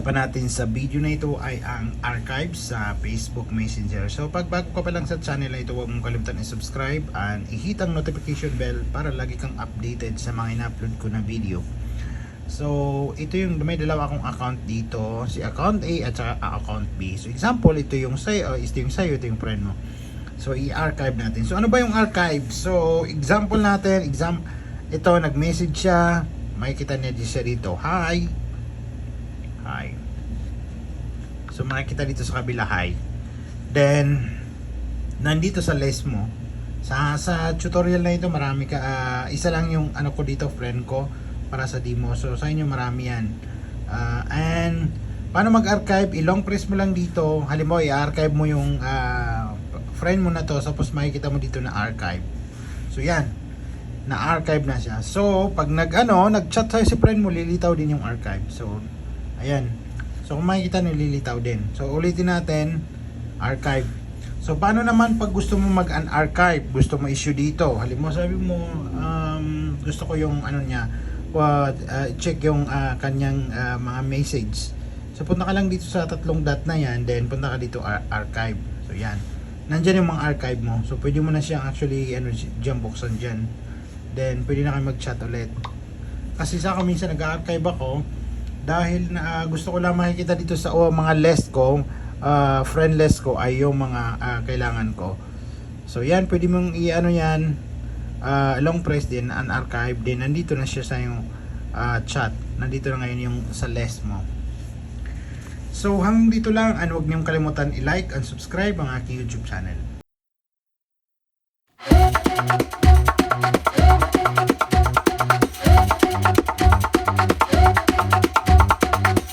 pag-uusapan natin sa video na ito ay ang archives sa Facebook Messenger. So pag bago ka pa lang sa channel na ito, huwag mong kalimutan i-subscribe and i-hit ang notification bell para lagi kang updated sa mga in-upload ko na video. So ito yung may dalawa akong account dito, si account A at saka account B. So example, ito yung sa'yo, ito yung friend mo. So i-archive natin. So ano ba yung archive? So example natin, ito nag-message siya, makikita niya siya dito, hi. So makikita dito sa kabila, hi. Then nandito sa list mo, sa tutorial na ito marami ka, isa lang yung ano ko dito, friend ko, para sa demo. So sa inyo marami yan. And paano mag-archive? I-long press mo lang dito. Halimbawa i-archive mo yung friend mo na to, tapos makikita mo dito na archive. So yan, na-archive na siya. So pag nag-chat tayo si friend mo, lilitaw din yung archive. So ayan. So kung makikita nyo, lilitaw din. So ulitin natin, archive. So paano naman pag gusto mo mag-unarchive, gusto mo issue dito, halimbawa sabi mo, gusto ko yung niya, check yung kanyang mga message. So punta ka lang dito sa tatlong dot na yan, then punta ka dito archive. So yan, nandyan yung mga archive mo. So pwede mo na siyang actually dyan buksan dyan. Then pwede na kayo mag-chat ulit. Kasi sa akin minsan nag-archive ako dahil na gusto ko lang makikita dito sa mga list ko, friend list ko ay yung mga kailangan ko. So yan, pwede mong yan, long press din, unarchive din, nandito na siya sa yung chat, nandito na ngayon yung sa list mo. So hanggang dito lang, and huwag niyong kalimutan i-like and subscribe ang aking YouTube channel.